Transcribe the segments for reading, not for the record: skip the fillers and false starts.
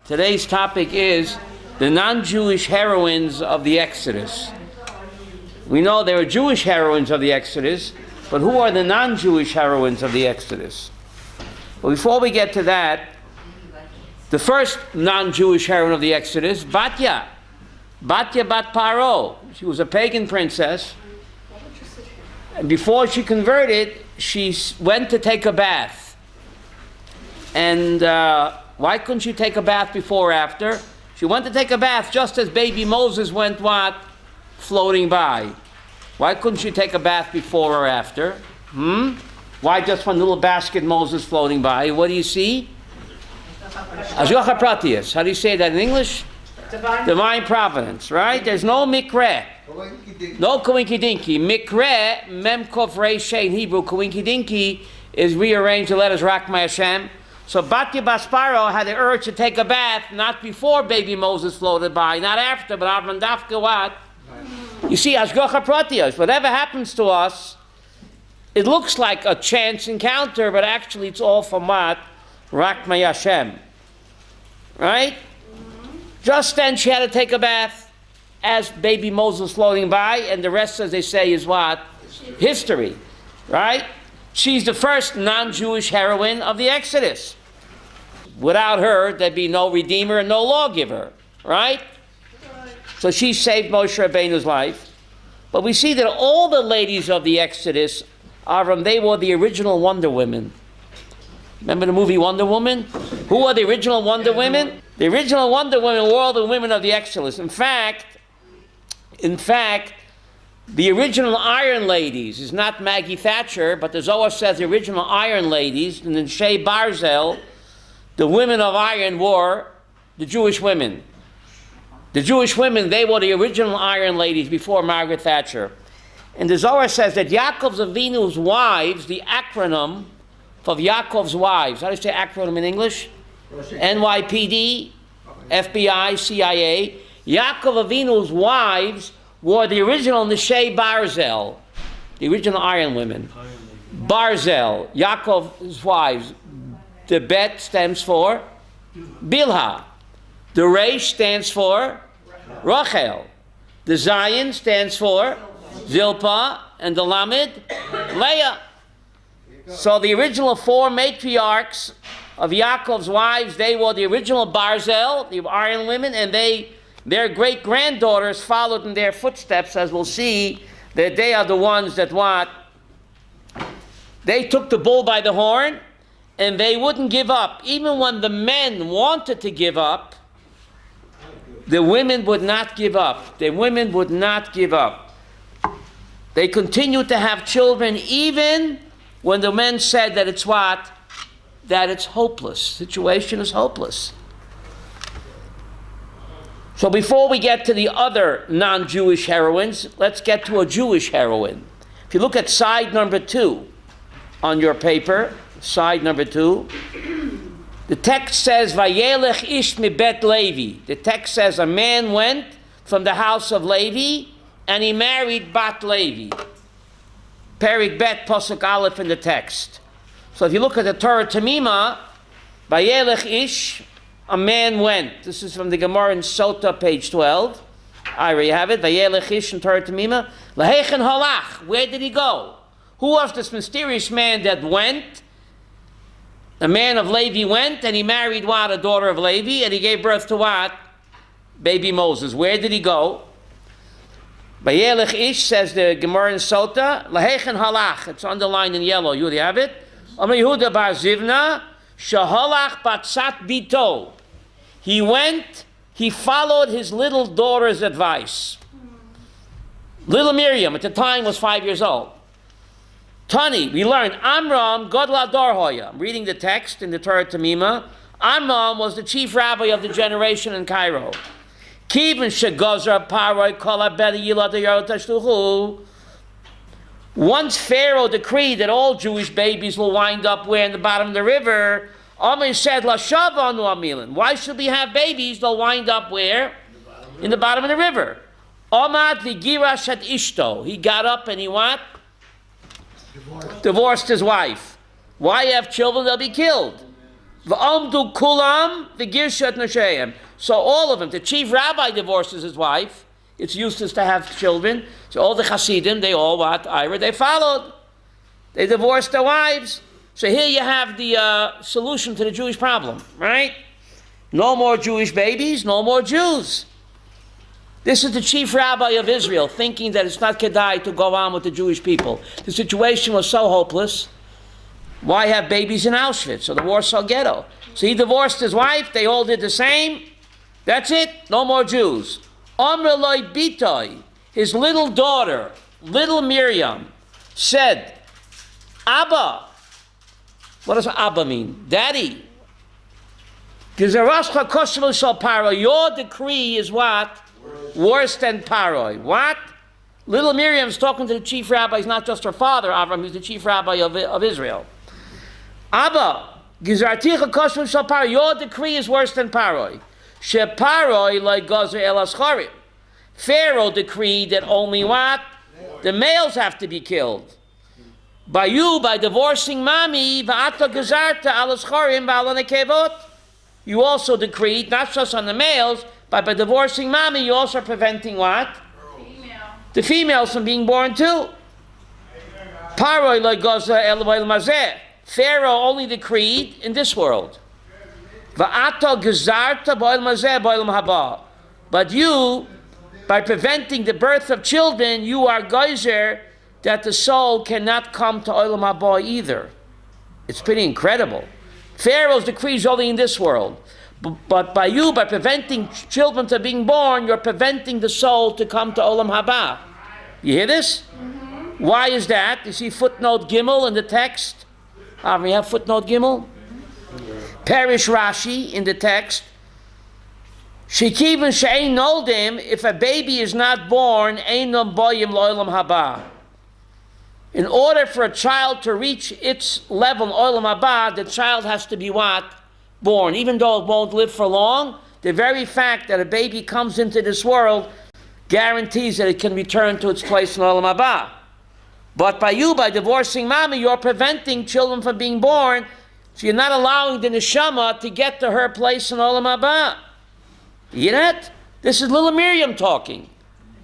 Today's topic is the non-Jewish heroines of the Exodus. We know there are Jewish heroines of the Exodus, but who are the non-Jewish heroines of the Exodus? Well, before we get to that, the first non-Jewish heroine of the Exodus, Batya bat Paro. She was a pagan princess. And before she converted, she went to take a bath. And why couldn't she take a bath before or after? She went to take a bath just as baby Moses went what? Floating by. Why couldn't she take a bath before or after? Why just one little basket Moses floating by? What do you see? Ashgacha Pratiyus. How do you say that in English? Divine providence, right? There's no mikre. No koinky dinky. Mikre, memkov reishe in Hebrew, koinky dinky is rearranged the letters Rakma Hashem. So Batya Basparo had the urge to take a bath, not before baby Moses floated by, not after, but Avram Dafka what? You see, Ashgacha Pratiyus, whatever happens to us, it looks like a chance encounter, but actually it's all from what? Rakma Hashem. Right? Just then she had to take a bath as baby Moses floating by, and the rest, as they say, is what? History. Right? She's the first non-Jewish heroine of the Exodus. Without her, there'd be no Redeemer and no lawgiver. Right? So she saved Moshe Rabbeinu's life. But we see that all the ladies of the Exodus, they were the original Wonder Women. Remember the movie Wonder Woman? Who are the original Wonder Women? The original Wonder Women were all the women of the Exodus. In fact, the original Iron Ladies is not Maggie Thatcher, but the Zohar says the original Iron Ladies, and in Shea Barzel, the women of iron were the Jewish women. The Jewish women, they were the original Iron Ladies before Margaret Thatcher. And the Zohar says that Yaakov's Avinu's wives, the acronym of Yaakov's wives, how do you say acronym in English? NYPD, FBI, CIA. Yaakov Avinu's wives were the original Neshei Barzel, the original Iron women. Barzel, Yaakov's wives. The Bet stands for Bilhah. The Reish stands for Rachel. The Zion stands for Zilpah, and the Lamed, Leah. So the original four matriarchs of Yaakov's wives, they were the original Barzel, the Iron women, and their great-granddaughters followed in their footsteps, as we'll see, that they are the ones that what? They took the bull by the horn, and they wouldn't give up. Even when the men wanted to give up, the women would not give up. The women would not give up. They continued to have children even when the men said that it's what? That it's hopeless. Situation is hopeless. So before we get to the other non-Jewish heroines, let's get to a Jewish heroine. If you look at side number 2 on your paper, side number 2, the text says, Vayelech ish mi bet Levi. The text says a man went from the house of Levi and he married Bat Levi. Perik Bet Pasuk Aleph in the text. So if you look at the Torah Tamima, Vayelech ish, a man went. This is from the Gemara in Sota, page 12. I already have it. Vayelech ish in Torah Tamima. Lahechen halach. Where did he go? Who was this mysterious man that went? The man of Levi went and he married what? A daughter of Levi, and he gave birth to what? Baby Moses. Where did he go? Vayelech ish, says the Gemara in Sota, Lahechen halach. It's underlined in yellow. You already have it? Amar Yehuda bar Zivna, Shahalach batzat bito. He went, he followed his little daughter's advice. Little Miriam at the time was 5 years old. Tani, we learned, Amram Godla Dorhoya. I'm reading the text in the Torah Tamima. Amram was the chief rabbi of the generation in Cairo. Kivin shegazra paroi kol habeli yilad hayarot tashluchu. Once Pharaoh decreed that all Jewish babies will wind up where? In the bottom of the river. Amr said, Lashava anu amilin. Why should we have babies? They'll wind up where? In the bottom of the river. Amad v'girash at ishto. He got up and he what? Divorced his wife. Why have children? They'll be killed. V'amdu kulam v'girshat nasheim. So all of them, the chief rabbi divorces his wife. It's useless to have children. So all the Hasidim, they all what? Ira, they followed. They divorced their wives. So here you have the solution to the Jewish problem, right? No more Jewish babies, no more Jews. This is the chief rabbi of Israel, thinking that it's not kedai to go on with the Jewish people. The situation was so hopeless. Why have babies in Auschwitz or the Warsaw Ghetto? So he divorced his wife. They all did the same. That's it. No more Jews. Amr loy bitoi, his little daughter, little Miriam, said, Abba. What does Abba mean? Daddy. Your decree is what? Worse than Paroi. What? Little Miriam's talking to the chief rabbi. He's not just her father, Avram. He's the chief rabbi of Israel. Abba, your decree is worse than Paroi. Sheparoi like Gazer el Ascharim. Pharaoh decreed that only what? The males have to be killed. By you, by divorcing Mami, va'ata gazarta al Ascharim va'al nekevot. You also decreed, not just on the males, but by divorcing Mami, you're also preventing what? The females from being born too. Paroi like Gazer el Mazeh. Pharaoh only decreed in this world. But you, by preventing the birth of children, you are geyser that the soul cannot come to Olam Haba either. It's pretty incredible. Pharaoh's decree is only in this world. But by you, by preventing children from being born, you're preventing the soul to come to Olam Haba. You hear this? Mm-hmm. Why is that? You see footnote Gimel in the text? We have footnote Gimel? Perish Rashi in the text. Shekivin she'ein noldim, if a baby is not born, einam boyim lo'olam haba. In order for a child to reach its level olam haba, the child has to be what? Born. Even though it won't live for long, the very fact that a baby comes into this world guarantees that it can return to its place in olam haba. But by you, by divorcing Mami, you're preventing children from being born. So you're not allowing the neshama to get to her place in Olam Haba. You hear that? This is little Miriam talking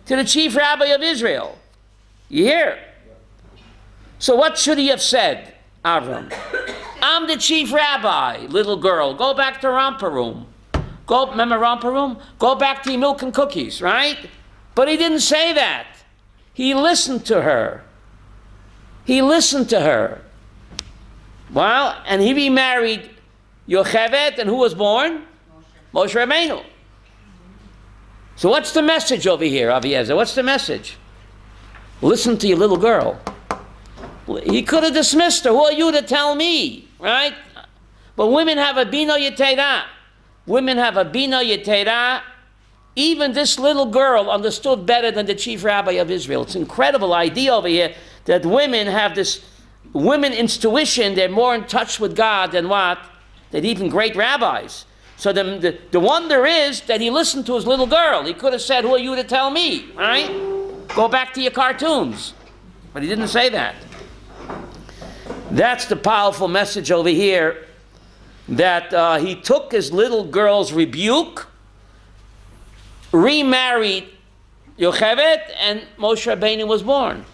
to the chief rabbi of Israel. You hear? So what should he have said, Avram? I'm the chief rabbi, little girl. Go back to romper room. Remember romper room? Go back to your milk and cookies, right? But he didn't say that. He listened to her. He listened to her. Well, and he remarried Yocheved, and who was born? Moshe Rabbeinu. So what's the message over here, Aviezer? What's the message? Listen to your little girl. He could have dismissed her. Who are you to tell me? Right? But women have a bina yetera. Women have a bina yetera. Even this little girl understood better than the chief rabbi of Israel. It's an incredible idea over here that women have this women intuition. They're more in touch with God than what? Than even great rabbis. So the wonder is that he listened to his little girl. He could have said, who are you to tell me? Right? Go back to your cartoons. But he didn't say that. That's the powerful message over here, that he took his little girl's rebuke, remarried Yocheved, and Moshe Rabbeinu was born.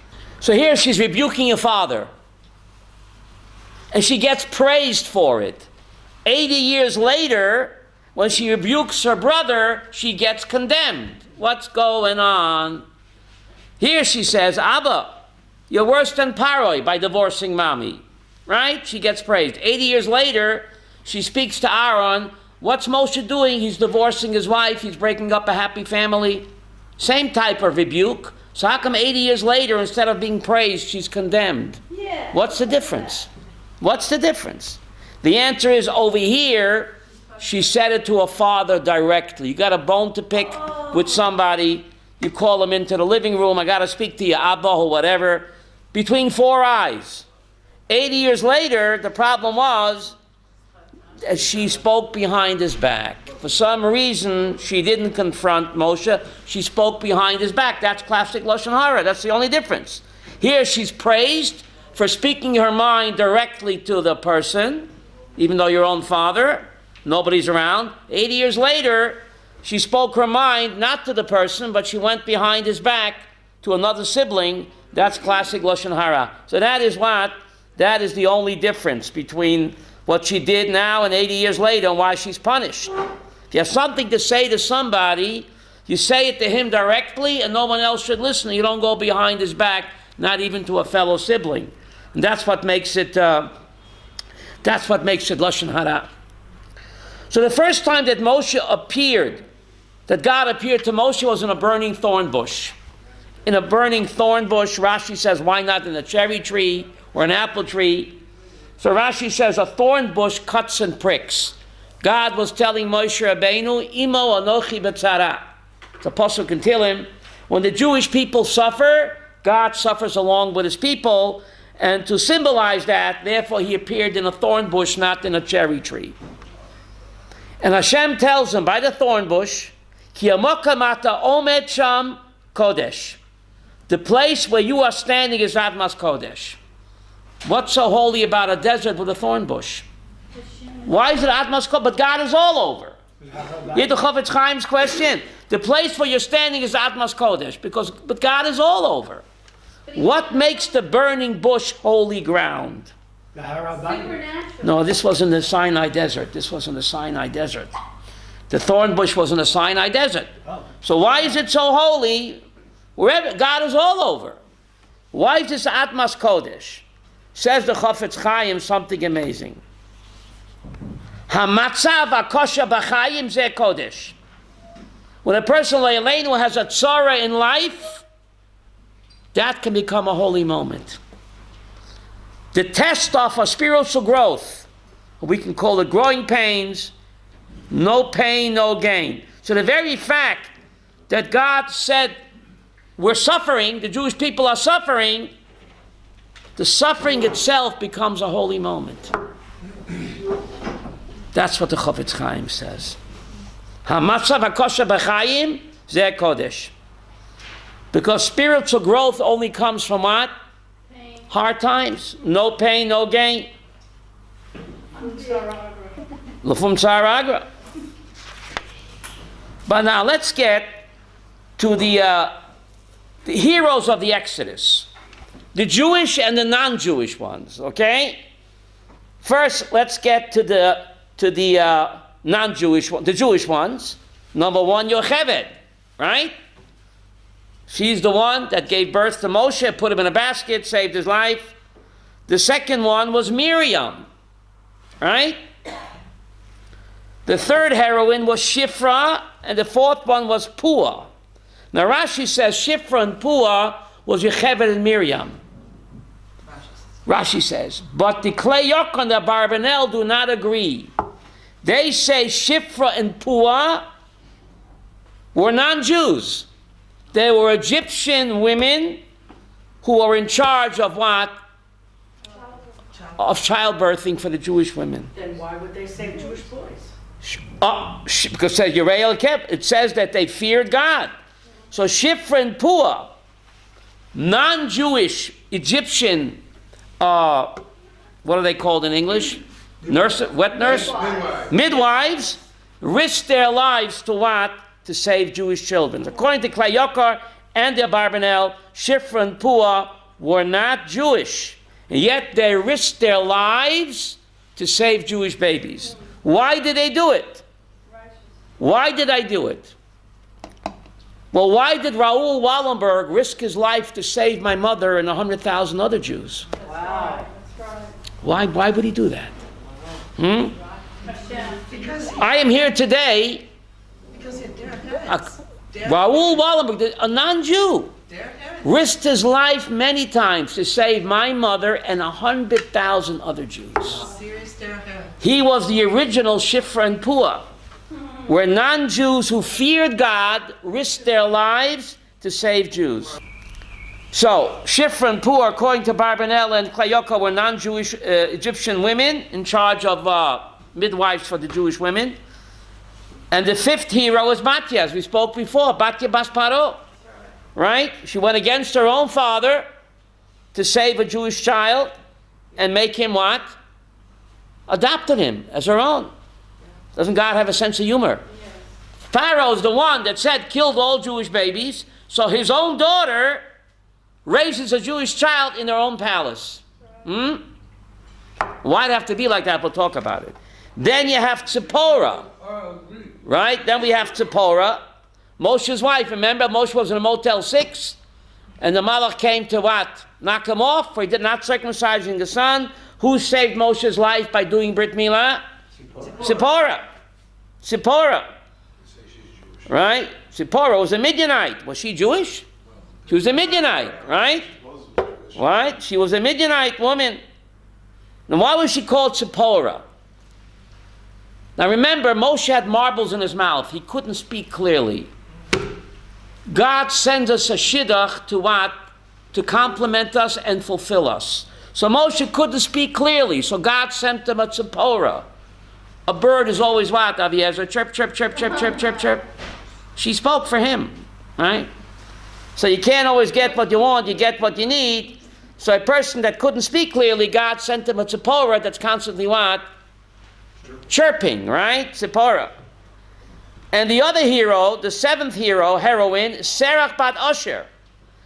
So here she's rebuking your father. And she gets praised for it. 80 years later, when she rebukes her brother, she gets condemned. What's going on? Here she says, Abba, you're worse than Paroi by divorcing Mami. Right? She gets praised. 80 years later, she speaks to Aaron. What's Moshe doing? He's divorcing his wife. He's breaking up a happy family. Same type of rebuke. So how come 80 years later, instead of being praised, she's condemned? Yeah. What's the difference? What's the difference? The answer is over here, she said it to her father directly. You got a bone to pick with somebody, you call him into the living room, I got to speak to you, Abba or whatever, between four eyes. 80 years later, the problem was that she spoke behind his back. For some reason, she didn't confront Moshe. She spoke behind his back. That's classic Lashon Hara. That's the only difference. Here she's praised for speaking her mind directly to the person. even though your own father, nobody's around. 80 years later, she spoke her mind, not to the person, but she went behind his back to another sibling. That's classic Lashon Hara. So that is what? That is the only difference between what she did now and 80 years later and why she's punished. If you have something to say to somebody, you say it to him directly and no one else should listen. You don't go behind his back, not even to a fellow sibling. And that's what makes it Lashon Hara. So the first time that God appeared to Moshe was in a burning thorn bush. In a burning thorn bush, Rashi says, why not in a cherry tree or an apple tree? So Rashi says, a thorn bush cuts and pricks. God was telling Moshe Rabbeinu, Imo anochi b'tzara. The pasuk can tell him, when the Jewish people suffer, God suffers along with his people, and to symbolize that, therefore he appeared in a thorn bush, not in a cherry tree. And Hashem tells him by the thorn bush, Ki amokamata omed sham kodesh. The place where you are standing is Admas Kodesh. What's so holy about a desert with a thorn bush? Why is it Admas Kodesh? But God is all over. You the Chofetz Chaim's question. The place where you're standing is Admas Kodesh, but God is all over. What makes the burning bush holy ground? No, this was in the Sinai desert. The thorn bush was in the Sinai desert. So why is it so holy? Wherever God is all over. Why is this Atmas Kodesh? Says the Chofetz Chaim something amazing. Hamatzav akosha b'chayim ze kodesh. When a person le'aleinu has a tzara in life, that can become a holy moment. The test of a spiritual growth, we can call it growing pains, no pain, no gain. So the very fact that God said we're suffering, the Jewish people are suffering, the suffering itself becomes a holy moment. That's what the Chofetz Chaim says. Hamatzav hakosha b'chayim zeh kodesh. Because spiritual growth only comes from what? Pain. Hard times. No pain, no gain. L'fum tzar agra. But now let's get to the heroes of the Exodus. The Jewish and the non-Jewish ones, okay? First, let's get to the non-Jewish ones, the Jewish ones. Number one, Yocheved, right? She's the one that gave birth to Moshe, put him in a basket, saved his life. The second one was Miriam, right? The third heroine was Shifra, and the fourth one was Pua. Now Rashi says Shifra and Pua was Yocheved and Miriam. Rashi says, but the Kleyok and the Barbanel do not agree. They say Shifra and Pua were non-Jews. They were Egyptian women who were in charge of what? Of childbirthing for the Jewish women. Then why would they say Jewish boys? Because it says that they feared God. So Shifra and Pua, non-Jewish Egyptian, what are they called in English? Wet nurse? Midwives risked their lives to what? To save Jewish children. According to Kleyokar and the Barbanel, Shifra and Pua were not Jewish, and yet they risked their lives to save Jewish babies. Why did they do it? Why did I do it? Well, why did Raoul Wallenberg risk his life to save my mother and 100,000 other Jews? Wow. Why would he do that? I am here today. Because their parents. Raoul Wallenberg, a non-Jew, risked his life many times to save my mother and 100,000 other Jews. He was the original Shifra and Pua, where non-Jews who feared God risked their lives to save Jews. So, Shifra and Pua, according to Barbanel and Kleyokar, were non-Jewish Egyptian women in charge of midwives for the Jewish women. And the fifth hero is Batya, as we spoke before, Batya Bas Paro. Right? She went against her own father to save a Jewish child and make him what? adopted him as her own. Doesn't God have a sense of humor? Pharaoh's the one that said, killed all Jewish babies, so his own daughter raises a Jewish child in their own palace. Why'd it have to be like that? We'll talk about it. Then you have Tzipporah. Right? Then we have Tzipporah, Moshe's wife. Remember, Moshe was in a Motel 6, and the Malach came to what? Knock him off, for he did not circumcising the son. Who saved Moshe's life by doing Brit Milah? Tzipporah. Tzipporah. Right? Tzipporah was a Midianite. Was she Jewish? She was a Midianite, right? Right? She was a Midianite woman. Now why was she called Tzipporah? Now remember, Moshe had marbles in his mouth. He couldn't speak clearly. God sends us a shidduch to what? To complement us and fulfill us. So Moshe couldn't speak clearly, so God sent him a Tzipporah. A bird is always what, Aviezer? Chirp, chirp, chirp, chirp, chirp, chirp, chirp. She spoke for him, right? So you can't always get what you want, you get what you need. So a person that couldn't speak clearly, God sent him a Tzipporah that's constantly what? Chirping, right? Tzipporah. And the other hero, the seventh heroine, Serach bat Osher.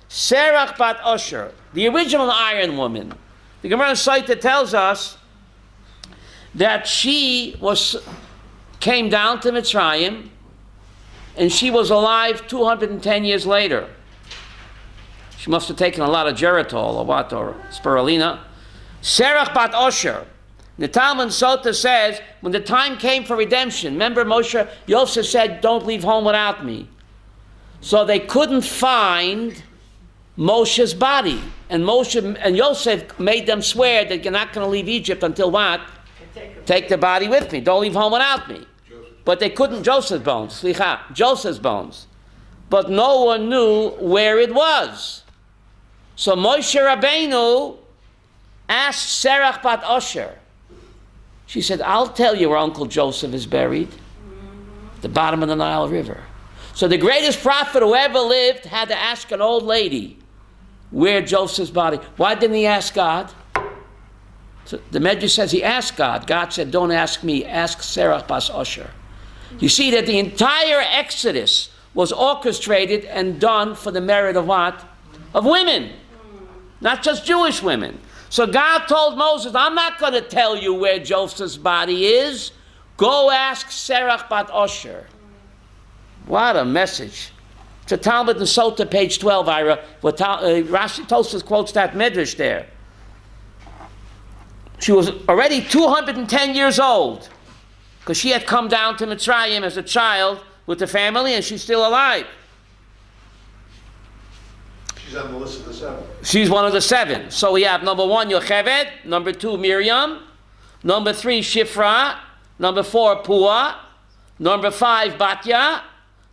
Serach bat Osher, the original Iron Woman. The Gemara Saita tells us that she came down to Mitzrayim, and she was alive 210 years later. She must have taken a lot of Geritol or what, or spirulina. Serach bat Osher. The Talmud Sota says, when the time came for redemption, remember Moshe, Yosef said, don't leave home without me. So they couldn't find Moshe's body. And Moshe and Yosef made them swear that you're not going to leave Egypt until what? Take the body with me. Don't leave home without me. But they couldn't, Joseph's bones. But no one knew where it was. So Moshe Rabbeinu asked Serach bat Osher. She said, I'll tell you where Uncle Joseph is buried. The bottom of the Nile River. So the greatest prophet who ever lived had to ask an old lady where Joseph's body. Why didn't he ask God? So the Medrash says he asked God. God said, don't ask me, ask Serach bas Osher. You see that the entire Exodus was orchestrated and done for the merit of what? Of women. Not just Jewish women. So God told Moses, I'm not going to tell you where Joseph's body is. Go ask Serach bat Osher. What a message. It's a Talmud in Sota, page 12, Ira. Rashi Tosfos quotes that Medrash there. She was already 210 years old because she had come down to Mitzrayim as a child with the family, and she's still alive. She's on the list of the seven. She's one of the seven. So we have number 1, Yocheved, number 2, Miriam, number 3, Shifra, number 4, Pua, number 5, Batya,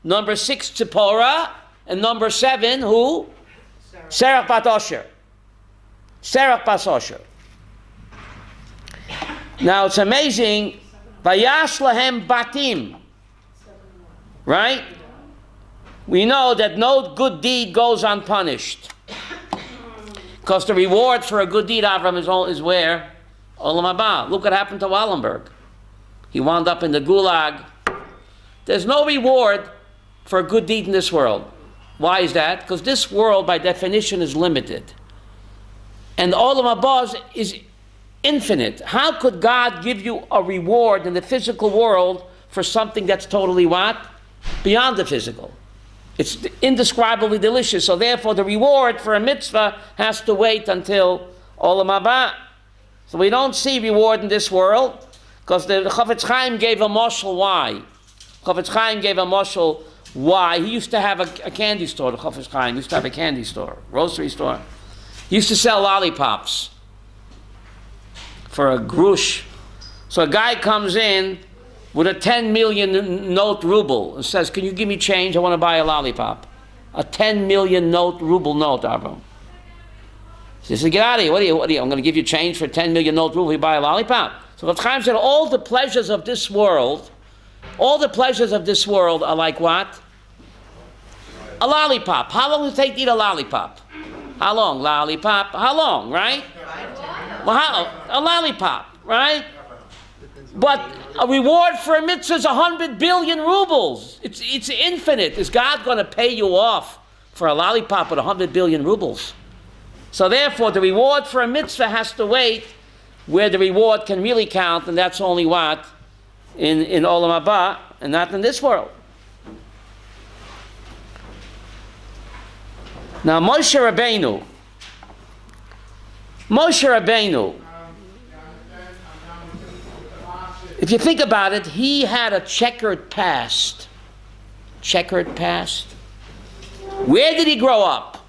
number 6, Tzipporah, and number 7, who? Serach bat Osher. Serach bat Osher. Now it's amazing, Vayash lahem batim, right? We know that no good deed goes unpunished. Because the reward for a good deed, Avram, is where? Olam haba. Look what happened to Wallenberg. He wound up in the gulag. There's no reward for a good deed in this world. Why is that? Because this world, by definition, is limited. And Olam haba is infinite. How could God give you a reward in the physical world for something that's totally what? Beyond the physical. It's indescribably delicious. So therefore the reward for a mitzvah has to wait until Olam haba. So we don't see reward in this world because the Chafetz Chaim gave a mashal why. Chafetz Chaim gave a mashal why. He used to have a candy store, the Chafetz Chaim used to have a candy store, grocery store. He used to sell lollipops for a grush. So a guy comes in with a 10 million note ruble and says, can you give me change? I want to buy a lollipop. A 10 million ruble note, Avram. He says, get out of here. What are you? I'm going to give you change for 10 million note ruble. You buy a lollipop. So Rav Chaim said, all the pleasures of this world are like what? A lollipop. How long does it take to eat a lollipop? How long? Lollipop. How long, right? Well, a lollipop, right? But a reward for a mitzvah is 100 billion rubles. It's infinite. Is God going to pay you off for a lollipop with 100 billion rubles? So therefore, the reward for a mitzvah has to wait where the reward can really count, and that's only what? In Olam Haba, and not in this world. Now, Moshe Rabbeinu, if you think about it, he had a checkered past. Checkered past. Where did he grow up?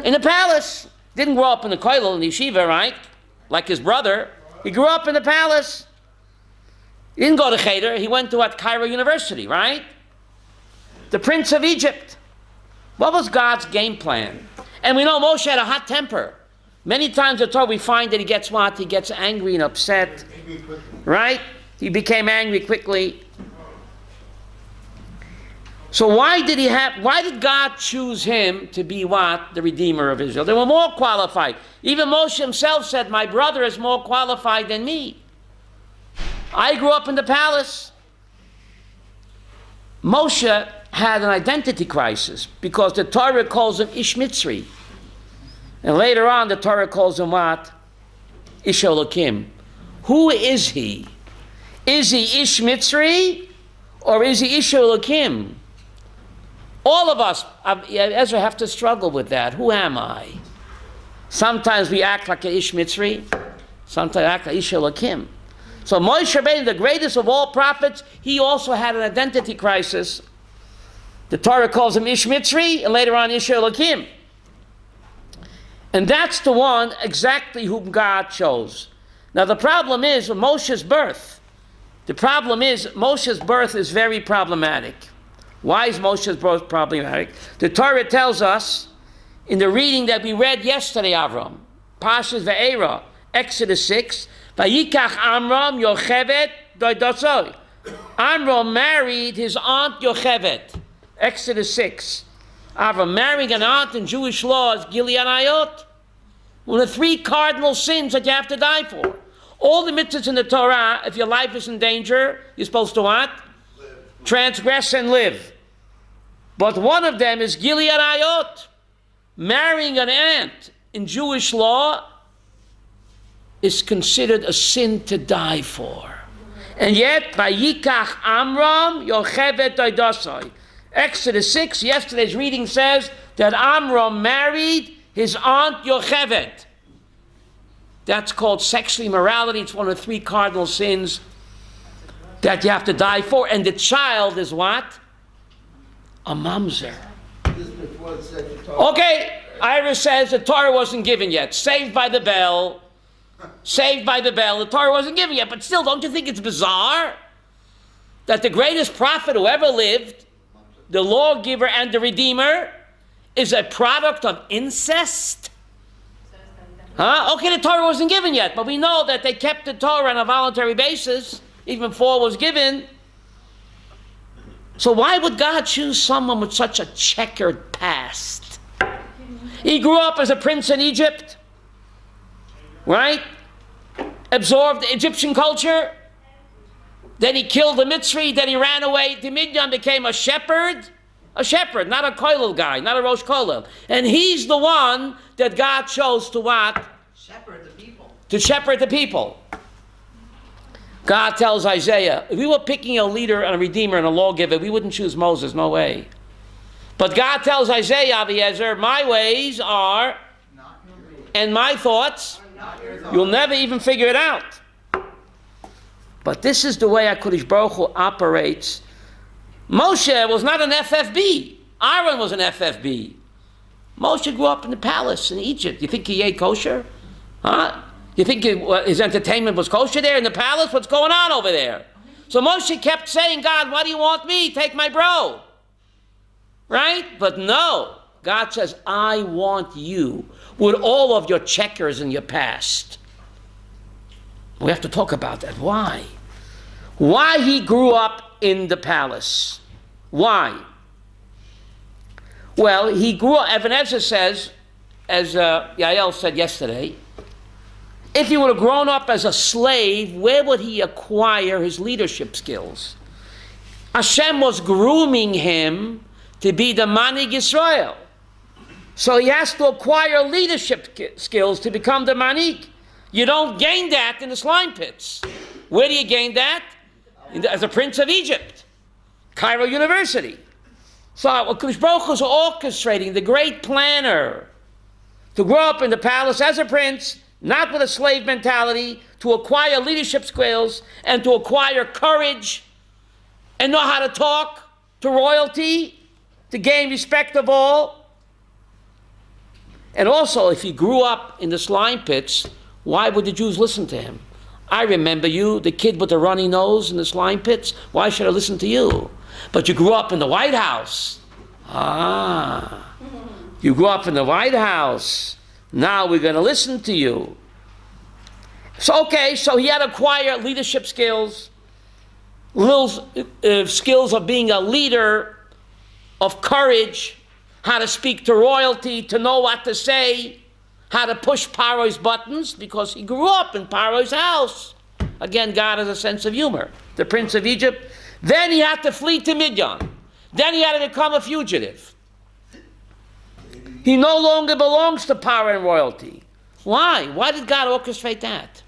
In the palace. Didn't grow up in the kollel, in the yeshiva, right? Like his brother. He grew up in the palace. He didn't go to Cheder. He went to Cairo University, right? The Prince of Egypt. What was God's game plan? And we know Moshe had a hot temper. Many times in the Torah we find that he gets what? He gets angry and upset. Right? He became angry quickly. So why did God choose him to be what? The Redeemer of Israel. They were more qualified. Even Moshe himself said, my brother is more qualified than me. I grew up in the palace. Moshe had an identity crisis because the Torah calls him Ish Mitzri. And later on the Torah calls him what? Ish Elokim. Who is he? Is he Ish Mitzri or is he Ish Elokim? All of us, Ezra, have to struggle with that. Who am I? Sometimes we act like an Ish Mitzri, sometimes we act like Ish Elokim. So Moshe Rabbeinu, the greatest of all prophets, he also had an identity crisis. The Torah calls him Ish Mitzri, and later on Ish Elokim. And that's the one exactly whom God chose. Now the problem is with Moshe's birth. The problem is Moshe's birth is very problematic. Why is Moshe's birth problematic? The Torah tells us in the reading that we read yesterday, Avram, Parshas Ve'era, Exodus 6, Vayikach Amram Yochevet Doidosoi. Amram married his aunt Yochevet. Exodus 6. Avram marrying an aunt in Jewish law is Gilead Ayot. One of the 3 cardinal sins that you have to die for. All the mitzvahs in the Torah, if your life is in danger, you're supposed to what? Transgress and live. But one of them is Gilead Ayot. Marrying an aunt in Jewish law is considered a sin to die for. And yet, Vayikach Amram Yochevet Doidosoi. Exodus 6, yesterday's reading says that Amram married his aunt Yochevet. That's called sexual immorality. It's one of the 3 cardinal sins that you have to die for. And the child is what? A mamzer. Okay, Iris says the Torah wasn't given yet. Saved by the bell. Saved by the bell. The Torah wasn't given yet. But still, don't you think it's bizarre that the greatest prophet who ever lived, the lawgiver and the redeemer, is a product of incest? Huh? Okay, the Torah wasn't given yet, but we know that they kept the Torah on a voluntary basis, even before it was given. So why would God choose someone with such a checkered past? He grew up as a prince in Egypt, right? Absorbed the Egyptian culture. Then he killed the Mitzri. Then he ran away to Midian, became a shepherd. A shepherd, not a kollel guy, not a Rosh Kollel. And he's the one that God chose to what? Shepherd the people. To shepherd the people. God tells Isaiah, if we were picking a leader and a redeemer and a lawgiver, we wouldn't choose Moses, no way. But God tells Isaiah, Aviezer, my ways are, and my thoughts, you'll never even figure it out. But this is the way HaKadosh Baruch Hu operates. Moshe was not an FFB. Aaron was an FFB. Moshe grew up in the palace in Egypt. You think he ate kosher? Huh? You think his entertainment was kosher there in the palace? What's going on over there? So Moshe kept saying, God, why do you want me? Take my bro. Right? But no. God says, I want you with all of your checkers in your past. We have to talk about that. Why? Why he grew up in the palace. Why? Well, he grew up, Evan Ezra says, as Yael said yesterday, if he would have grown up as a slave, where would he acquire his leadership skills? Hashem was grooming him to be the Manig Yisrael. So he has to acquire leadership skills to become the Manig. You don't gain that in the slime pits. Where do you gain that? As a prince of Egypt. Cairo University. So HaKadosh Baruch Hu is orchestrating, the great planner, to grow up in the palace as a prince, not with a slave mentality, to acquire leadership skills and to acquire courage and know how to talk to royalty, to gain respect of all. And also, if he grew up in the slime pits, why would the Jews listen to him? I remember you, the kid with the runny nose in the slime pits. Why should I listen to you? But you grew up in the White House. You grew up in the White House. Now we're going to listen to you. So, so he had to acquire leadership skills, little skills of being a leader, of courage, how to speak to royalty, to know what to say, how to push Paro's buttons, because he grew up in Paro's house. Again, God has a sense of humor. The prince of Egypt. Then he had to flee to Midian. Then he had to become a fugitive. He no longer belongs to power and royalty. Why? Why did God orchestrate that?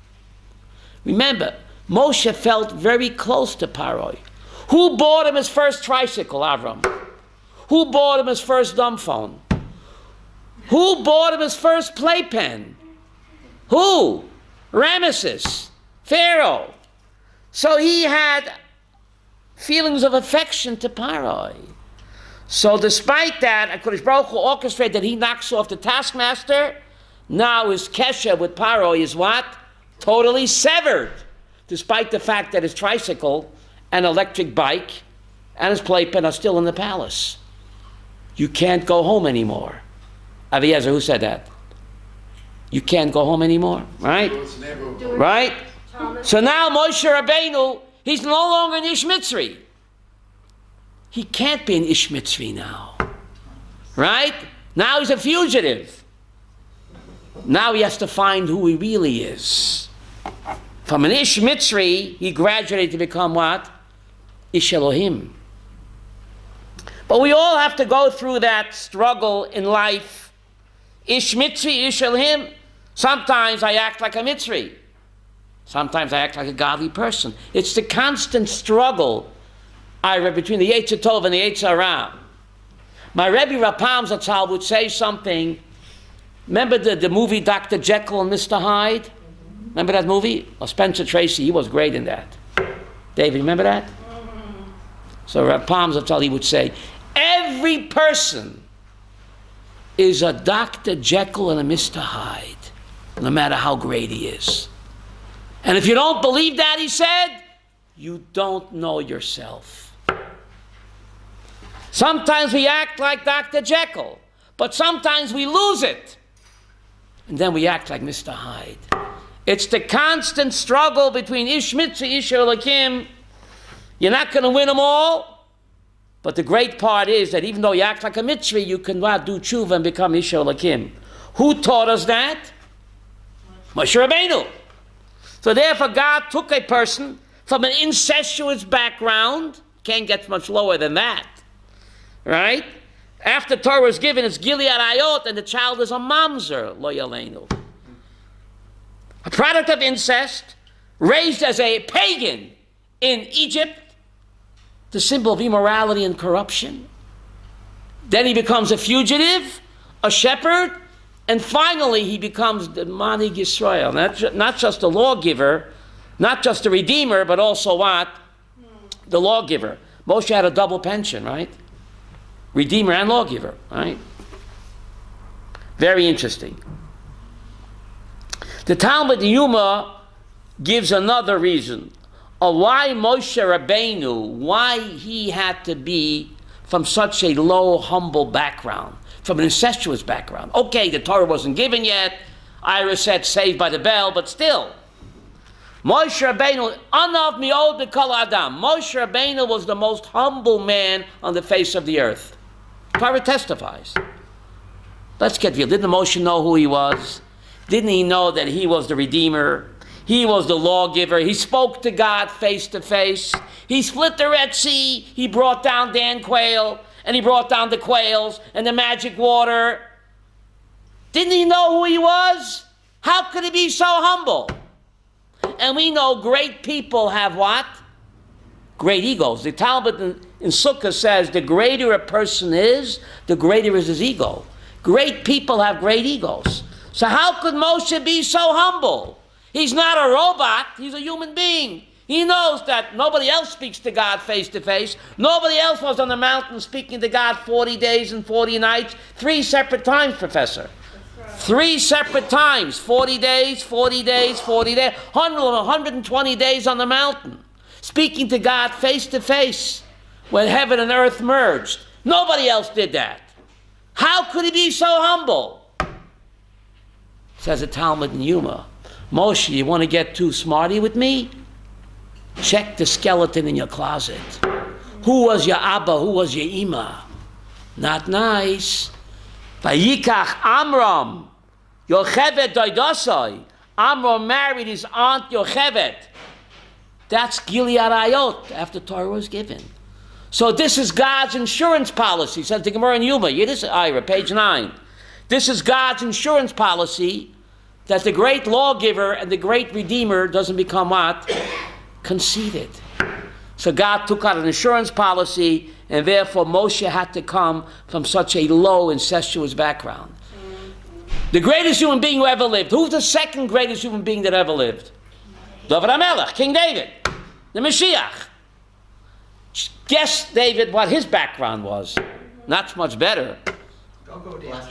Remember, Moshe felt very close to Paro. Who bought him his first tricycle, Avram? Who bought him his first dumb phone? Who bought him his first playpen? Who? Ramesses, Pharaoh. So he had feelings of affection to Paro. So despite that, HaKadosh Baruch Hu orchestrated that he knocks off the taskmaster. Now his kesher with Paro is what? Totally severed. Despite the fact that his tricycle and electric bike and his playpen are still in the palace. You can't go home anymore. Aviezer, who said that? You can't go home anymore, right? Right? So now Moshe Rabbeinu, he's no longer an Ish Mitzri. He can't be an Ish Mitzri now. Right? Now he's a fugitive. Now he has to find who he really is. From an Ish Mitzri, he graduated to become what? Ish Elohim. But we all have to go through that struggle in life. Ish Mitzri, Ish Elohim. Sometimes I act like a Mitzri. Sometimes I act like a godly person. It's the constant struggle, Ira, between the Yetzer Tov and the Yetzer Hara. My Rebbe Rapam Zatzal would say something. Remember the movie Dr. Jekyll and Mr. Hyde? Remember that movie? Well, Spencer Tracy, he was great in that. David, remember that? So Rapam Zatzal, he would say, every person is a Dr. Jekyll and a Mr. Hyde, no matter how great he is. And if you don't believe that, he said, you don't know yourself. Sometimes we act like Dr. Jekyll, but sometimes we lose it. And then we act like Mr. Hyde. It's the constant struggle between Ish Mitzri, Ish Elokim. You're not going to win them all. But the great part is that even though you act like a Mitzri, you can do tshuva and become Ish Elokim. Who taught us that? Moshe Rabbeinu. So therefore God took a person from an incestuous background, can't get much lower than that, right? After Torah was given, it's Gilead Ayot, and the child is a mamzer, lo yaleinu. A product of incest, raised as a pagan in Egypt, the symbol of immorality and corruption. Then he becomes a fugitive, a shepherd, and finally he becomes the Manig Yisrael, not just a lawgiver, not just a redeemer, but also what? The lawgiver. Moshe had a double pension, right? Redeemer and lawgiver, right? Very interesting. The Talmud Yuma gives another reason of why Moshe Rabbeinu, why he had to be from such a low, humble background, from an incestuous background. Okay, the Torah wasn't given yet. Ira said saved by the bell, but still. Moshe Rabbeinu, Anav mi'od b'kol adam. Moshe Rabbeinu was the most humble man on the face of the earth. Torah testifies. Let's get real. Didn't Moshe know who he was? Didn't he know that he was the Redeemer? He was the lawgiver. He spoke to God face to face. He split the Red Sea. He brought down Dan Quayle, and he brought down the quails and the magic water. Didn't he know who he was? How could he be so humble? And we know great people have what? Great egos. The Talmud in Sukkah says the greater a person is, the greater is his ego. Great people have great egos. So how could Moshe be so humble? He's not a robot. He's a human being. He knows that nobody else speaks to God face to face. Nobody else was on the mountain speaking to God 40 days and 40 nights. 3 separate times, Professor. 3 separate times. 40 days, 40 days, 40 days. 120 days on the mountain. Speaking to God face to face when heaven and earth merged. Nobody else did that. How could he be so humble? Says the Talmud in Yuma. Moshe, you want to get too smarty with me? Check the skeleton in your closet. Who was your Abba? Who was your Ima? Not nice. Vayikach Amram, Yochevet Doidosai. Amram married his aunt Yochevet. That's Gilead Ayot, after Torah was given. So this is God's insurance policy, says the Gemara in Yuma. This is Ira, page 9. This is God's insurance policy that the great lawgiver and the great redeemer doesn't become what? Conceited. So God took out an insurance policy, and therefore Moshe had to come from such a low, incestuous background. The greatest human being who ever lived. Who's the second greatest human being that ever lived? David HaMelech, King David, the Mashiach. Guess, David, what his background was. Not much better.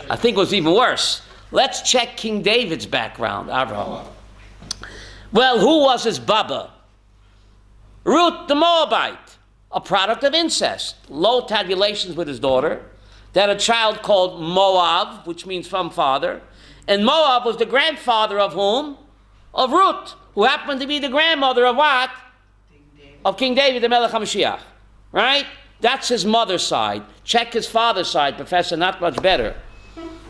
I think it was even worse. Let's check King David's background, Avraham. Well, who was his Baba? Ruth the Moabite, a product of incest. Lot had relations with his daughter. They had a child called Moab, which means from father. And Moab was the grandfather of whom? Of Ruth, who happened to be the grandmother of what? Of King David, the Melech HaMashiach. Right? That's his mother's side. Check his father's side, Professor, not much better.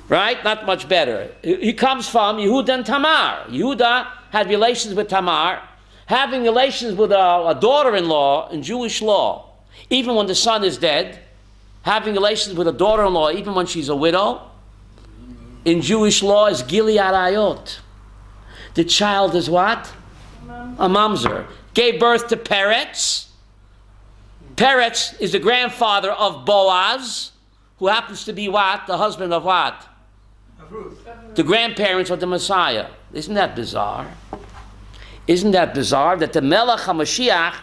Right? Not much better. He comes from Yehuda and Tamar. Yehuda had relations with Tamar. Having relations with a daughter-in-law in Jewish law, even when the son is dead, having relations with a daughter-in-law, even when she's a widow, in Jewish law is Gilead Ayot. The child is what? A mamzer. Gave birth to Peretz. Peretz is the grandfather of Boaz, who happens to be what? The husband of what? Of Ruth. The grandparents of the Messiah. Isn't that bizarre? Isn't that bizarre that the Melech HaMashiach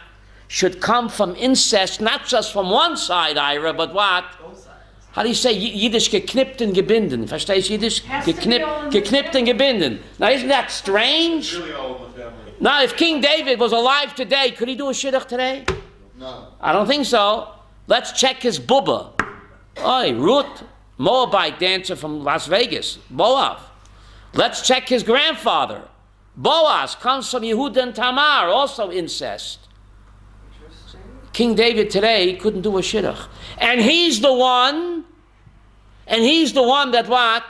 should come from incest, not just from one side, Ira, but what? Both sides. How do you say Yiddish geknippt und gebinden? Verstehst du Yiddish? Has to be all in the Geknippt und gebinden. Now isn't that strange? Really all in the family. Now if King David was alive today, could he do a shidduch today? No. I don't think so. Let's check his bubba. Oi, Ruth, Moabite dancer from Las Vegas, Moab. Let's check his grandfather. Boaz comes from Yehuda and Tamar, also incest. King David today couldn't do a shidduch. And he's the one that what?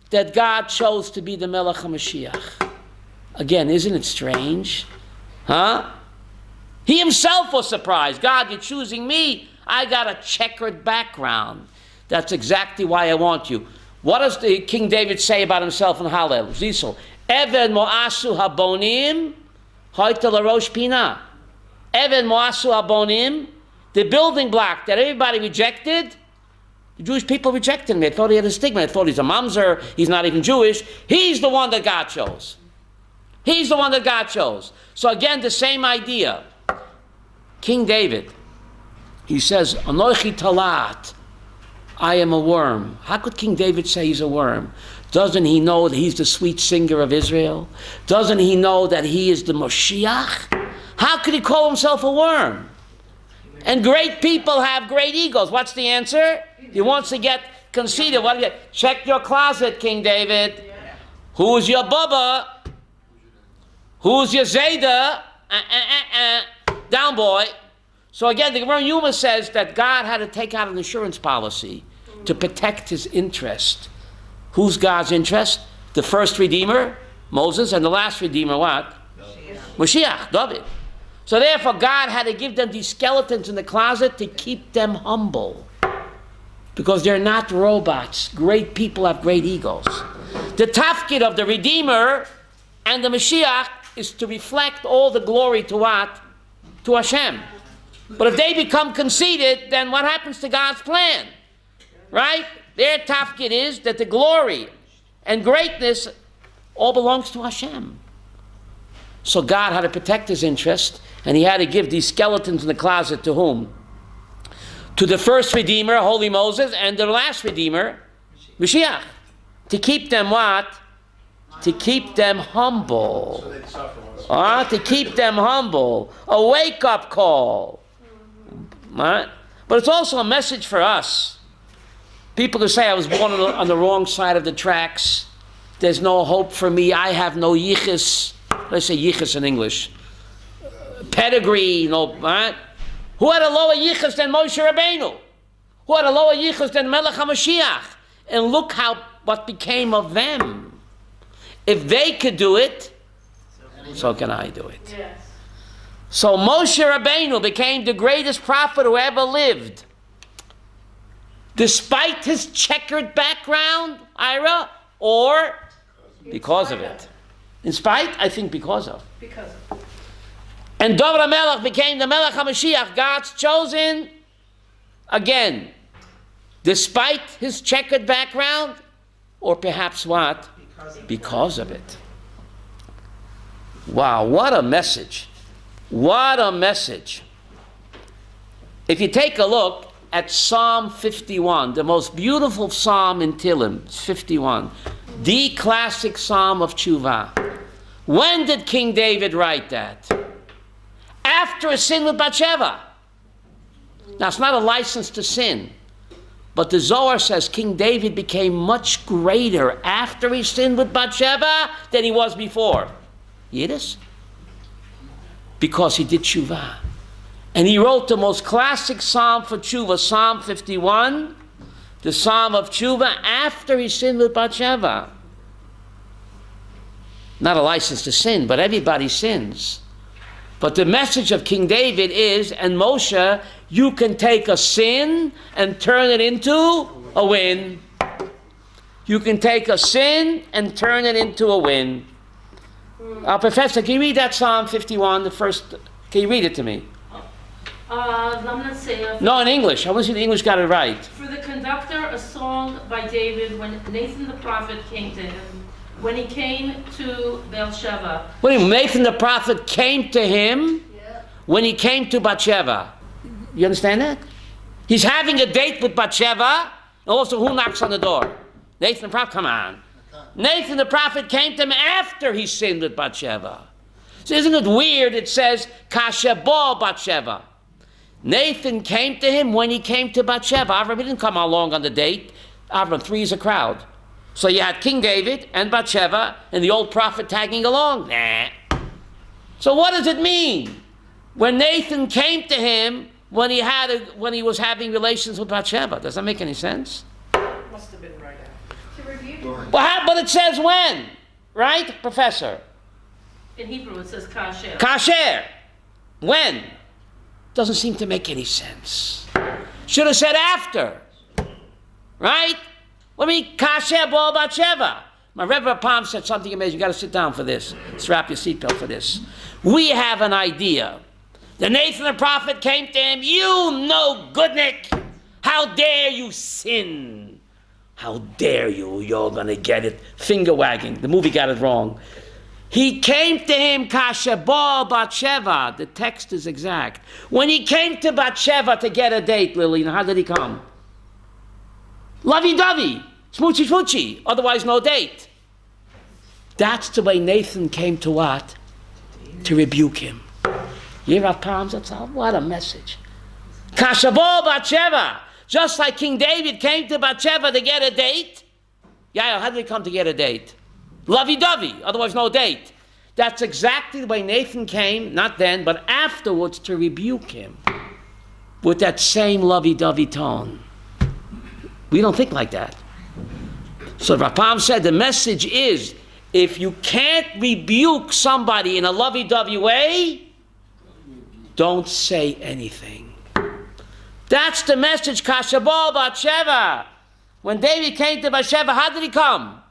That God chose to be the Melech HaMashiach. Again, isn't it strange? Huh? He himself was surprised. God, you're choosing me. I got a checkered background. That's exactly why I want you. What does the King David say about himself in Hallel? Zisel. Even moasu habonim, hoyta larosh pina. Even moasu habonim, the building block that everybody rejected. The Jewish people rejected him. They thought he had a stigma. They thought he's a mamzer. He's not even Jewish. He's the one that God chose. He's the one that God chose. So again, the same idea. King David, he says, Anochi talat, I am a worm. How could King David say he's a worm? Doesn't he know that he's the sweet singer of Israel? Doesn't he know that he is the Moshiach? How could he call himself a worm? And great people have great egos. What's the answer? He wants to get conceited. What do you get? Check your closet, King David. Who's your Bubba? Who's your Zayda? Down, boy. So again, the Gemara Yuma says that God had to take out an insurance policy to protect his interest. Who's God's interest? The first Redeemer, Moses, and the last Redeemer, what? Mashiach, David. So therefore, God had to give them these skeletons in the closet to keep them humble. Because they're not robots. Great people have great egos. The tafkid of the Redeemer and the Mashiach is to reflect all the glory to what? To Hashem. But if they become conceited, then what happens to God's plan? Right? Their tafkid is that the glory and greatness all belongs to Hashem. So God had to protect his interest, and he had to give these skeletons in the closet to whom? To the first Redeemer, Holy Moses, and the last Redeemer, Mashiach. To keep them what? To keep them humble. So they'd suffer. To keep them humble. A wake-up call. Right? But it's also a message for us. People who say, I was born on the wrong side of the tracks. There's no hope for me. I have no yichus. Let's say yichus in English. Pedigree, right? Who had a lower yichus than Moshe Rabbeinu? Who had a lower yichus than Melech HaMashiach? And look what became of them. If they could do it, so can I do it. Yes. So Moshe Rabbeinu became the greatest prophet who ever lived. Despite his checkered background, Ira, or because of it. In spite, I think because of. Because And David HaMelech became the Melech HaMashiach, God's chosen, again, despite his checkered background, or perhaps what? Because of it. Wow, what a message. What a message. If you take a look at Psalm 51, the most beautiful psalm in Tehillim, 51, the classic psalm of Tshuva. When did King David write that? After a sin with Bathsheba. Now, it's not a license to sin, but the Zohar says King David became much greater after he sinned with Bathsheba than he was before. Yiddish? Because he did Tshuva. And he wrote the most classic psalm for Tshuva, Psalm 51, the psalm of Tshuva, after he sinned with Bathsheba. Not a license to sin, but everybody sins. But the message of King David is, and Moshe, you can take a sin and turn it into a win. You can take a sin and turn it into a win. Professor, can you read that Psalm 51, the first? Can you read it to me? No, in English. I want to see the English got it right. For the conductor, a song by David when Nathan the prophet came to him. When he came to Beersheba. When Nathan the prophet came to him, when he came to Bathsheba. You understand that? He's having a date with Bathsheba, and also who knocks on the door? Nathan the prophet, come on. Nathan the prophet came to him after he sinned with Bathsheba. So isn't it weird? It says, Kasheba Bathsheba. Nathan came to him when he came to Bathsheba. Avram didn't come along on the date. Avram, three is a crowd. So you had King David and Bathsheba and the old prophet tagging along. Nah. So what does it mean? When Nathan came to him when he was having relations with Bathsheba. Does that make any sense? must have been right after. To review. But it says when, right, Professor? In Hebrew it says kasher. Kasher. When? Doesn't seem to make any sense. Should have said after. Right? Let me kasher b'ol Bathsheba. My Rebbe Palm said something amazing. You got to sit down for this. Strap your seatbelt for this. We have an idea. The Nathan the prophet came to him. You no goodnik. How dare you sin? How dare you? You're going to get it. Finger wagging. The movie got it wrong. He came to him, kasher b'ol Bathsheba. The text is exact. When he came to Bathsheba to get a date, Lillian, how did he come? Lovey-dovey, smoochy-smoochy, otherwise no date. That's the way Nathan came to what? To rebuke him. You hear our palms? That's all. What a message. Kasher b'ol Bathsheba. Just like King David came to Bathsheba to get a date. Yeah, how did he come to get a date? Lovey-dovey, otherwise no date. That's exactly the way Nathan came, not then, but afterwards to rebuke him with that same lovey-dovey tone. We don't think like that. So Rapam said the message is, if you can't rebuke somebody in a lovey-dovey way, don't say anything. That's the message. Kashabal Bathsheba. When David came to Bathsheba, how did he come?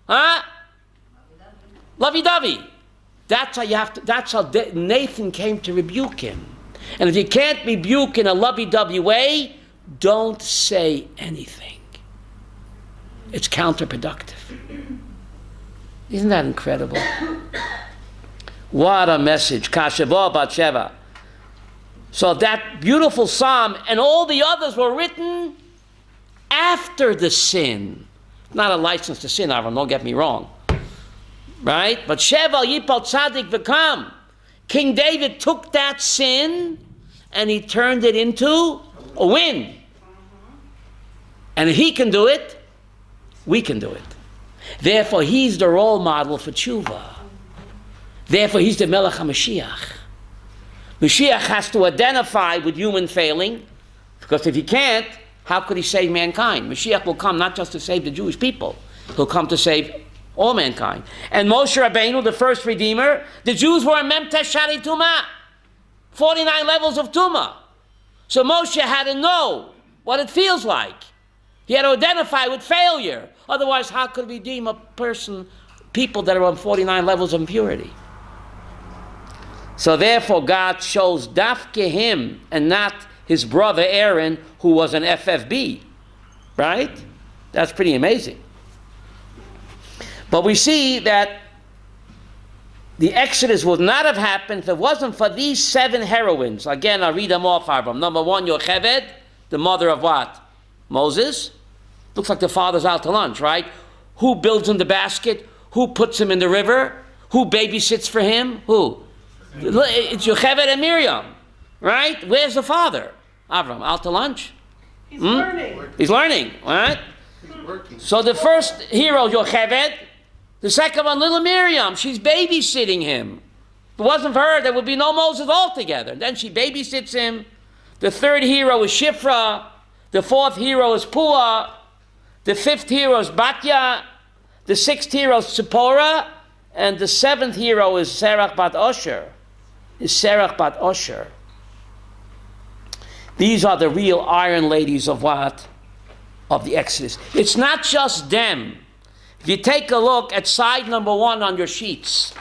Huh? Lovey-dovey. That's how you have to. That's how Nathan came to rebuke him. And if you can't rebuke in a lovey-dovey way, don't say anything. It's counterproductive. Isn't that incredible? What a message. Kashavah Bathsheba. So that beautiful psalm and all the others were written after the sin. Not a license to sin, Avram, don't get me wrong. Right? But Sheval Yipal Tzadik V'kam. King David took that sin and he turned it into a win. And if he can do it, we can do it. Therefore, he's the role model for tshuva. Therefore, he's the Melech HaMashiach. Mashiach has to identify with human failing, because if he can't, how could he save mankind? Mashiach will come not just to save the Jewish people, he'll come to save all mankind. And Moshe Rabbeinu, the first Redeemer, the Jews were in Memtesh Shari Tumah, 49 levels of Tumah. So Moshe had to know what it feels like. He had to identify with failure. Otherwise, how could we redeem a person, people that are on 49 levels of impurity? So therefore, God chose Dafke him and not his brother Aaron, who was an FFB. Right? That's pretty amazing. But we see that the Exodus would not have happened if it wasn't for these 7 heroines. Again, I'll read them off, Arbam. Number 1, Yocheved, the mother of what? Moses. Looks like the father's out to lunch, right? Who builds him the basket? Who puts him in the river? Who babysits for him? Who? It's Yocheved and Miriam, right? Where's the father? Avram, out to lunch? He's learning. He's learning, right? He's working. So the first hero, Yocheved. The second one, little Miriam. She's babysitting him. If it wasn't for her, there would be no Moses altogether. Then she babysits him. The third hero is Shifra. The fourth hero is Pua. The fifth hero is Batya. The sixth hero is Tzipporah. And the seventh hero is Serach bat Osher. These are the real iron ladies of what? Of the Exodus. It's not just them. If you take a look at side number 1 on your sheets,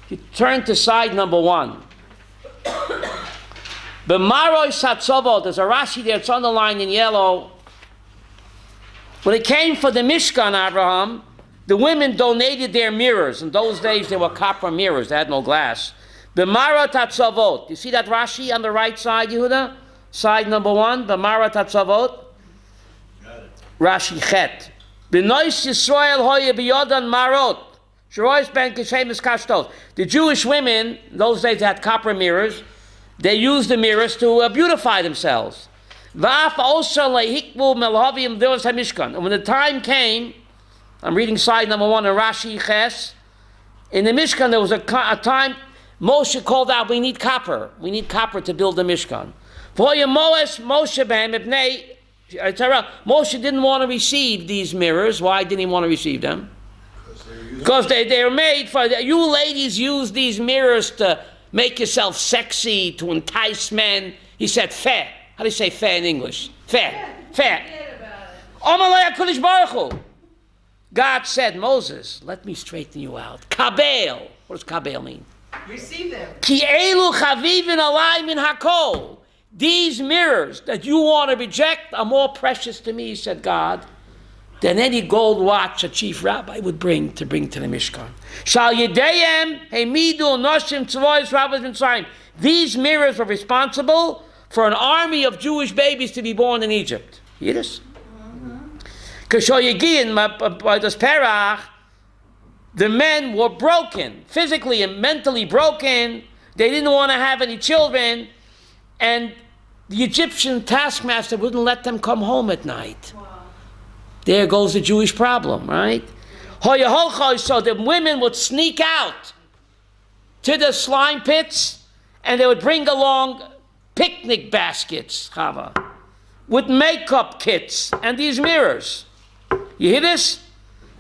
you turn to side number 1. B'maroi satzovot, there's a Rashi there, it's underlined in yellow. When it came for the Mishkan, Abraham, the women donated their mirrors. In those days, they were copper mirrors. They had no glass. B'mara tatzavot. You see that Rashi on the right side, Yehuda? Side number 1, B'mara tatzavot. Rashi chet. B'nois Yisrael hoye b'yodan marot. Sherois ben kishemis kashtos. The Jewish women, in those days they had copper mirrors. They used the mirrors to beautify themselves. V'af osa lehikvu melhavim devos hamishkan. And when the time came, I'm reading side number 1 in Rashi Ches. In the Mishkan, there was a time Moshe called out, we need copper. We need copper to build the Mishkan. Moshe didn't want to receive these mirrors. Why didn't he want to receive them? Because they were made for, you ladies use these mirrors to make yourself sexy, to entice men. He said, fair. How do you say fair in English? Fair. God said, Moses, let me straighten you out. Kabel. What does kabel mean? Receive them. Ki elu chavivin alai min hakol. These mirrors that you want to reject are more precious to me, said God, than any gold watch a chief rabbi would bring to the Mishkan. Shal yedayim hemidu noshim tzvois rabbis b'tzayim. These mirrors were responsible for an army of Jewish babies to be born in Egypt. Hear this? By this parach, the men were broken, physically and mentally broken. They didn't want to have any children, and the Egyptian taskmaster wouldn't let them come home at night. Wow. There goes the Jewish problem, right? So the women would sneak out to the slime pits, and they would bring along picnic baskets, Chava, with makeup kits and these mirrors. You hear this?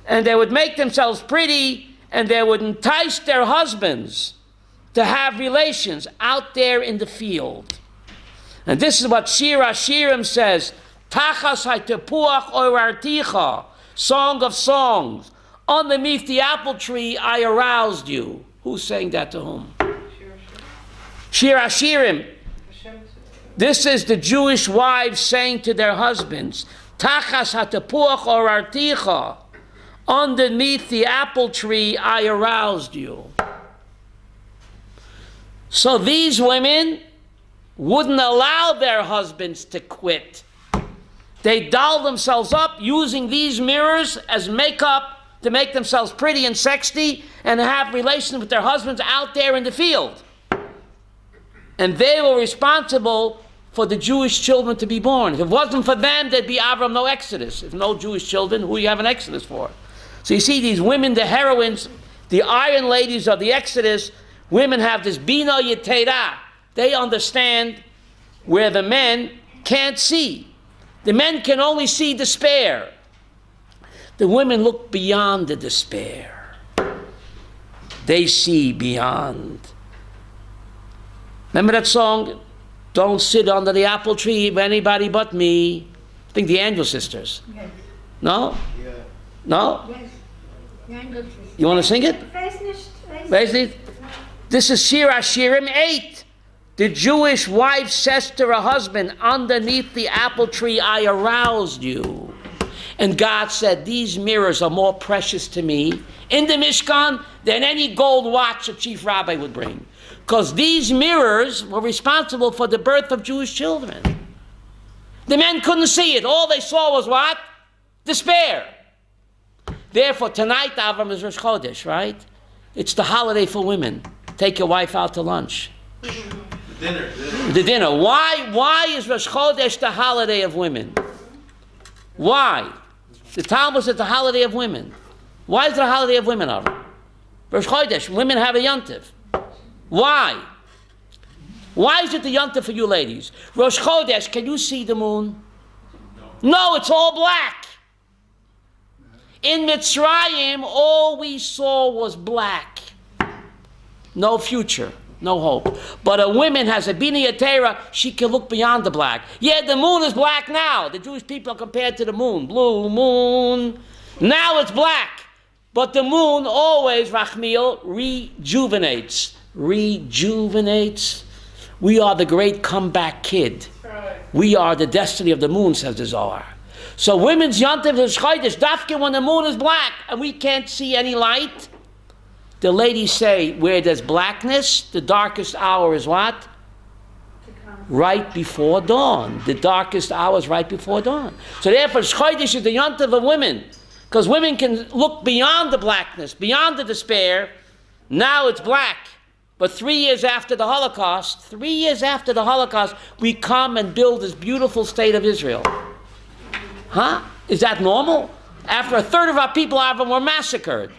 and they would make themselves pretty, and they would entice their husbands to have relations out there in the field. And this is what Shir HaShirim says, Tachas HaTepuach Orarticha, Song of Songs. Underneath the apple tree I aroused you. Who's saying that to whom? Shir HaShirim. This is the Jewish wives saying to their husbands, Tachas HaTepuach Orarticha, underneath the apple tree I aroused you. So these women wouldn't allow their husbands to quit. They dolled themselves up using these mirrors as makeup to make themselves pretty and sexy and have relations with their husbands out there in the field. And they were responsible for the Jewish children to be born. If it wasn't for them, there'd be Avram, no Exodus. If no Jewish children, who do you have an Exodus for? So you see these women, the heroines, the iron ladies of the Exodus, women have this Bina Yetera. They understand where the men can't see. The men can only see despair. The women look beyond the despair. They see beyond. Remember that song, Don't Sit Under the Apple Tree of Anybody But Me? I think the Angel Sisters. Yes. No? Yeah. No? Yes. The Angel Sisters. You want to sing it? Weiß nicht. Basically, this is Shir HaShirim 8. The Jewish wife says to her husband, underneath the apple tree I aroused you. And God said, these mirrors are more precious to me in the Mishkan than any gold watch a chief rabbi would bring. Because these mirrors were responsible for the birth of Jewish children. The men couldn't see it. All they saw was what? Despair. Therefore, tonight, Avram, is Rosh Chodesh, right? It's the holiday for women. Take your wife out to lunch. Dinner. The dinner. Why is Rosh Chodesh the holiday of women? Why? The Talmud says the holiday of women. Why is it a holiday of women, Avram? Rosh Chodesh, women have a yontif. Why? Why is it the yontif for you ladies? Rosh Chodesh, can you see the moon? No, it's all black. In Mitzrayim, all we saw was black. No future. No hope. But a woman has a Bina Yetera, she can look beyond the black. Yeah, the moon is black now. The Jewish people are compared to the moon. Blue moon. Now it's black. But the moon always, Rachmiel, rejuvenates. Rejuvenates. We are the great comeback kid. We are the destiny of the moon, says the Zohar. So women's yontif is chodesh, dafke when the moon is black and we can't see any light. The ladies say, where there's blackness, the darkest hour is what? Right before dawn. The darkest hour is right before dawn. So therefore, Chodesh is the yontif of women. Because women can look beyond the blackness, beyond the despair. Now it's black. But 3 years after the Holocaust, we come and build this beautiful state of Israel. Huh? Is that normal? After a third of our people were massacred.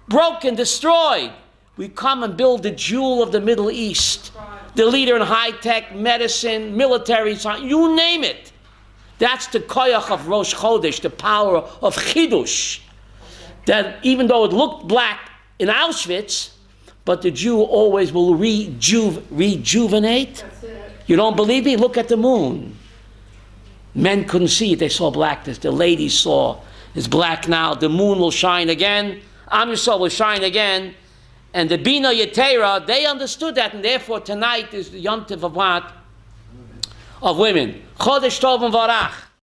Broken, destroyed. We come and build the jewel of the Middle East. The leader in high-tech, medicine, military science, you name it. That's the koyach of Rosh Chodesh, the power of Chidush. That even though it looked black in Auschwitz, but the Jew always will rejuvenate. You don't believe me? Look at the moon. Men couldn't see it, they saw blackness. The ladies saw it's black now. The moon will shine again. Am Yisrael will shine again. And the Bina Yetera, they understood that, and therefore tonight is the yontif of what? Of women. Chodesh Tov and Varach.